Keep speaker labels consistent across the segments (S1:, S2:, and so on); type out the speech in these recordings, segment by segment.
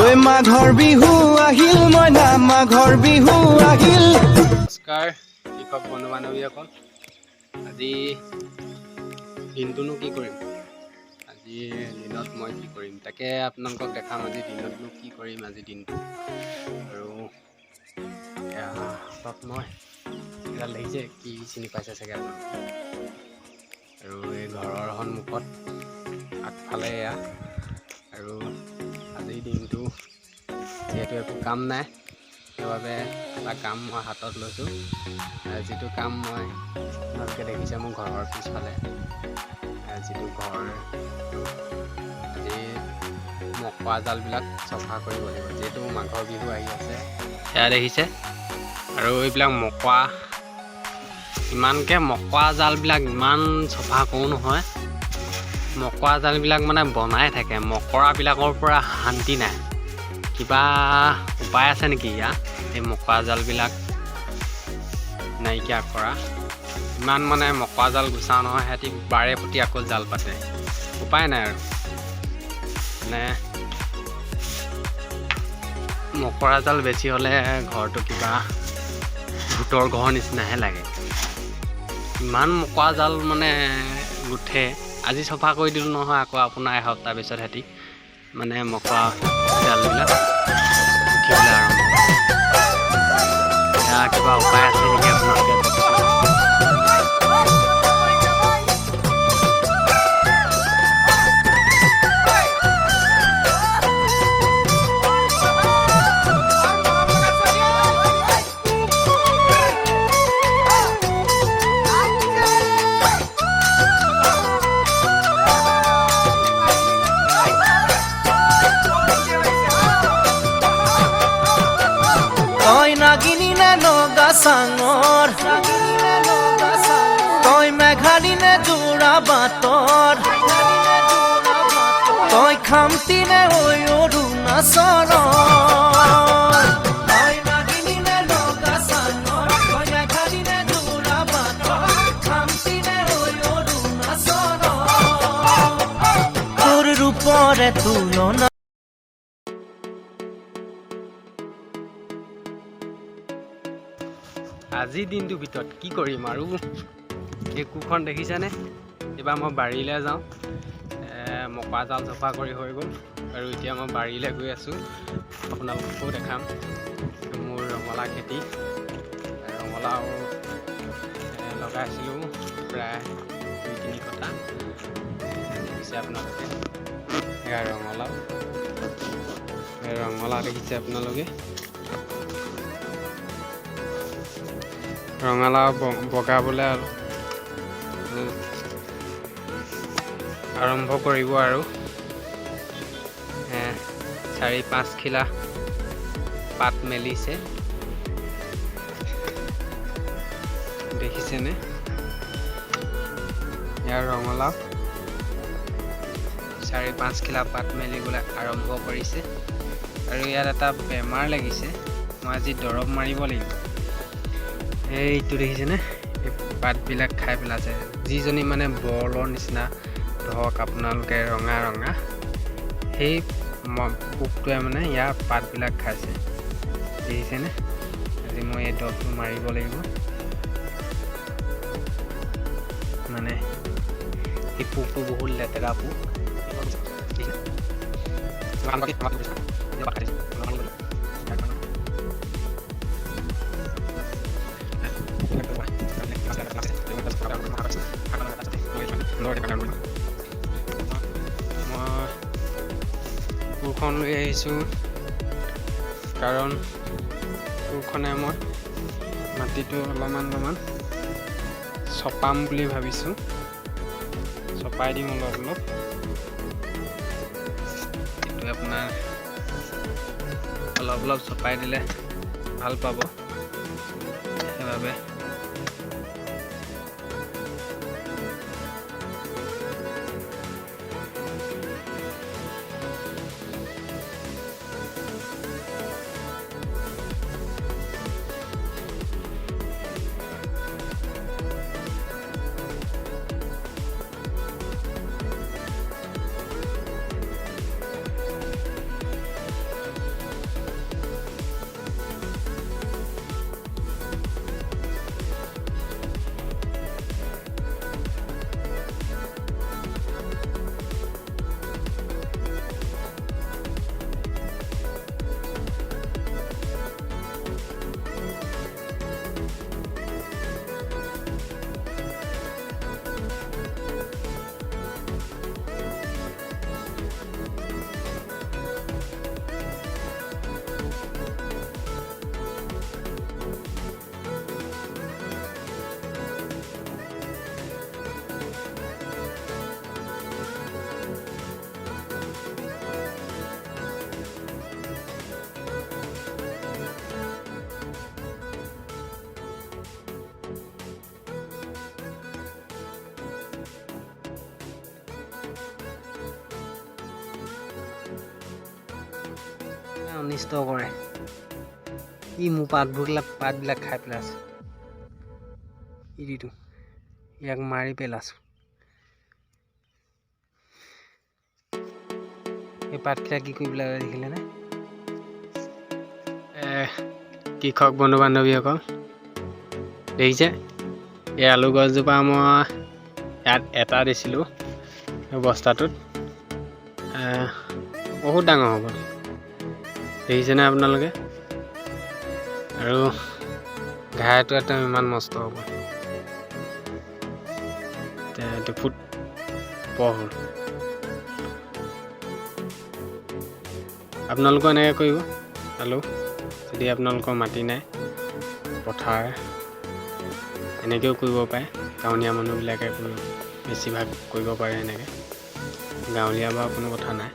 S1: ঐ মাঘৰ বিহু আহিল মইনা মাঘৰ বিহু আহিল।
S2: নমস্কাৰ কৃষক বন্ধু বান্ধৱীসকল, আজি দিনটোনো কি কৰিম, আজিৰ দিনত মই কি কৰিম তাকে আপোনালোকক দেখাম। আজিৰ দিনতনো কি কৰিম আজিৰ দিনটো। আৰু হাতত মই এডাল দেখিছে, কি চিনি পাইছে চাগে আপোনালোকে। আৰু এই ঘৰৰ সন্মুখত আগফালে এয়া। আৰু আজিৰ দিনটো যিহেতু একো কাম নাই, সেইবাবে এটা কাম মই হাতত লৈছোঁ। যিটো কাম মই আপোনালোকে দেখিছে মোৰ ঘৰৰ পিছফালে যিটো ঘৰ, আজি মকৰা জালবিলাক চফা কৰিব লাগিব, যিহেতু মাঘৰ বিহু আহি আছে। সেয়া দেখিছে, আৰু এইবিলাক মকৰা জালবিলাক ইমান চফা কৰোঁ নহয়, মকৰা জালবিলাক মানে বনাই থাকে। মকৰাবিলাকৰ পৰা শান্তি নাই। কিবা উপায় আছে নেকি ইয়াৰ এই মকৰা জালবিলাক নাইকিয়া কৰা? ইমান মানে মকৰা জাল গুচাওঁ নহয়, সিহঁতি বাৰে প্ৰতি আকৌ জাল পাতে। উপায় নাই আৰু, মানে মকৰা জাল বেছি হ'লে ঘৰটো কিবা ভূতৰ ঘৰৰ নিচিনাহে লাগে। ইমান মকৰা জাল মানে গুঠে। আজি চফা কৰি দিলোঁ নহয়, আকৌ আপোনাৰ এসপ্তাহ পিছত সিহঁতি মানে মকৰা জালবিলাক উঠিবলৈ আৰম্ভ কৰে। এয়া কিবা উপায় আছে নেকি আপোনালোকে কওকচোন।
S1: তই নাগিনী নে নগা চাঙৰ, তই মেঘানী নে যোৰা বাটৰ, তই খামটি নে ঐ অৰুণাচলৰ। তই নাগিনী নে নগা চাঙৰ, তই মেঘানী নে যোৰা বাটৰ, খামটি নে ঐ অৰুণাচলৰ। তোৰ ৰূপৰে তুলনা
S2: আজিৰ দিনটোৰ ভিতৰত কি কৰিম আৰু। এই কোৰখন দেখিছেনে? এইবাৰ মই বাৰীলৈ যাওঁ। মকৰা জাল চফা কৰি হৈ গ'ল, আৰু এতিয়া মই বাৰীলৈ গৈ আছোঁ। আপোনালোককো দেখাম মোৰ ৰঙালাও খেতি। ৰঙালাও লগাইছিলোঁ প্ৰায় 2-3 কটা। দেখিছে আপোনালোকে, এয়া ৰঙালাও দেখিছে আপোনালোকে। ৰঙালাও বগাবলৈ আৰম্ভ কৰিব আৰু 4-5 খিলা পাত মেলিছে, দেখিছেনে? ইয়াৰ ৰঙালাও 4-5 খিলা পাত মেলিবলৈ আৰম্ভ কৰিছে। আৰু ইয়াত এটা বেমাৰ লাগিছে, মই আজি দৰৱ মাৰিব লাগিব। এইটো দেখিছেনে? এই পাতবিলাক খাই পেলাইছে। যিজনী মানে বলৰ নিচিনা ধৰক আপোনালোকে ৰঙা, সেই পোকটোৱে মানে ইয়াৰ পাতবিলাক খাইছে, দেখিছেনে? আজি মই এই দৰৱটো মাৰিব লাগিব। মানে এই পোকটো বহুত লেতেৰা পোক। মই কোৰখন লৈ আহিছোঁ, কাৰণ কোৰখনে মই মাটিটো অলপমান চপাম বুলি ভাবিছোঁ। চপাই দিম অলপ। এইটো আপোনাৰ অলপ চপাই দিলে ভাল পাব, সেইবাবে অনিষ্ট কৰে ই মোৰ পাতবিলাক খাই পেলাইছে ইটো ইয়াক মাৰি পেলাইছো এই পাতবিলাক কি কৰি পেলাই দেখিলেনে কৃষক বন্ধু বান্ধৱীসকল দেখিছে এই আলু গছজোপা মই ইয়াত এটা দিছিলোঁ বস্তাটোত বহুত ডাঙৰ হ'ব দেখিছেনে আপোনালোকে আৰু ঘাঁহটো একদম ইমান মস্ত হ'ব 2 ফুট হ'ল আপোনালোকে এনেকৈ কৰিব আলু যদি আপোনালোকৰ মাটি নাই পথাৰ এনেকৈও কৰিব পাৰে গাঁৱলীয়া মানুহবিলাকে বেছিভাগ কৰিব পাৰে এনেকৈ গাঁৱলীয়া বা কোনো কথা নাই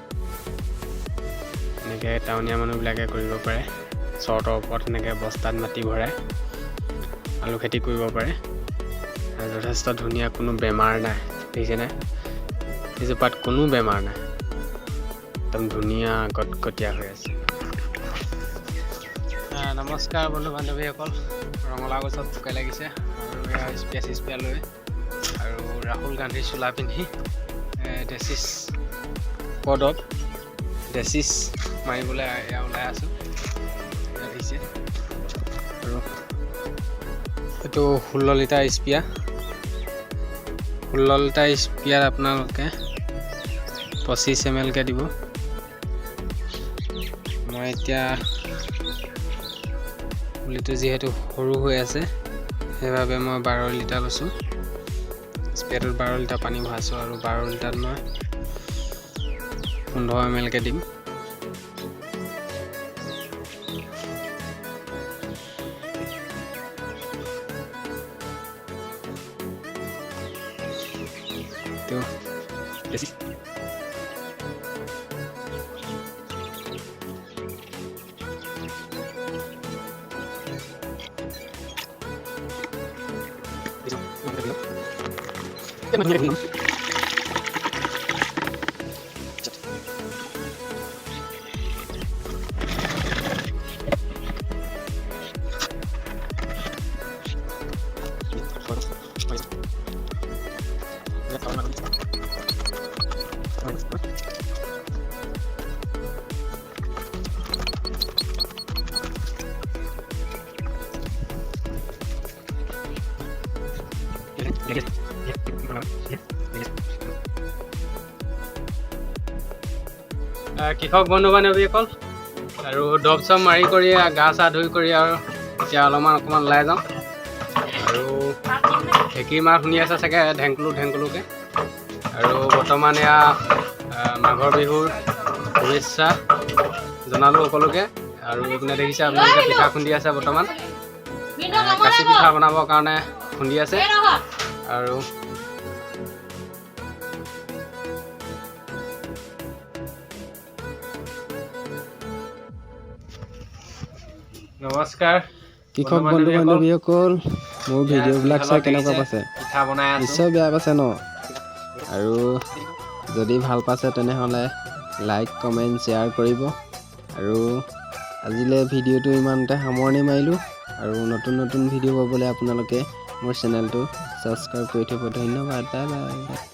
S2: এনেকৈ টাউনীয়া মানুহবিলাকে কৰিব পাৰে চৰ্টৰ ওপৰত এনেকৈ বস্তাত মাটি ভৰাই আলু খেতি কৰিব পাৰে আৰু যথেষ্ট ধুনীয়া কোনো বেমাৰ নাই দেখিছেনে এইজোপাত কোনো বেমাৰ নাই একদম ধুনীয়া গটগটীয়া হৈ আছে নমস্কাৰ বন্ধু বান্ধৱীসকল ৰঙালাও গছত পোকে লাগিছে আৰু এয়া স্পেচিয়া লৈ আৰু ৰাহুল গান্ধীৰ চোলা পিন্ধি ডেচিছ পদত ডেচিছ মাৰিবলৈ এয়া ওলাই আছোঁ দেখিছে আৰু এইটো 16 লিটাৰ স্পিয়া 16 লিটাৰ স্পিয়াত আপোনালোকে 25 ml কে দিব মই এতিয়া পুলিটো যিহেতু সৰু হৈ আছে সেইবাবে মই 12 লিটাৰ লৈছোঁ স্প্ৰেটোত 12 লিটাৰ পানী ভৰাইছোঁ আৰু 12 লিটাৰত মই 15 ml কে দিম তো কৃষক বন্ধু বান্ধৱীসকল আৰু দৰৱ চব মাৰি কৰি গা চা ধুই কৰি আৰু এতিয়া অকণমান ওলাই যাওঁ আৰু ঢেঁকীৰ মাত শুনি আছে চাগে ঢেংকুলোকে আৰু বৰ্তমান এয়া মাঘৰ বিহুৰ শুভেচ্ছা জনালোঁ সকলোকে আৰু এইপিনে দেখিছে আপোনালোকে পিঠা খুন্দি আছে বৰ্তমান কাচি পিঠা বনাবৰ কাৰণে খুন্দি আছে আৰু নমস্কাৰ
S3: কৃষক বন্ধু বান্ধৱীসকল মোৰ ভিডিঅ'বিলাক চাই কেনেকুৱা পাইছে
S2: পিঠা বনাই
S3: নিশ্চয় বেয়া পাইছে ন আৰু যদি ভাল পাইছে তেনেহ'লে লাইক কমেণ্ট শ্বেয়াৰ কৰিব আৰু আজিলৈ ভিডিঅ'টো ইমানতে সামৰণি মাৰিলোঁ আৰু নতুন ভিডিঅ' পাবলৈ আপোনালোকে মোৰ চেনেলটো ছাবস্ক্ৰাইব কৰি থ'ব ধন্যবাদ বাই বাই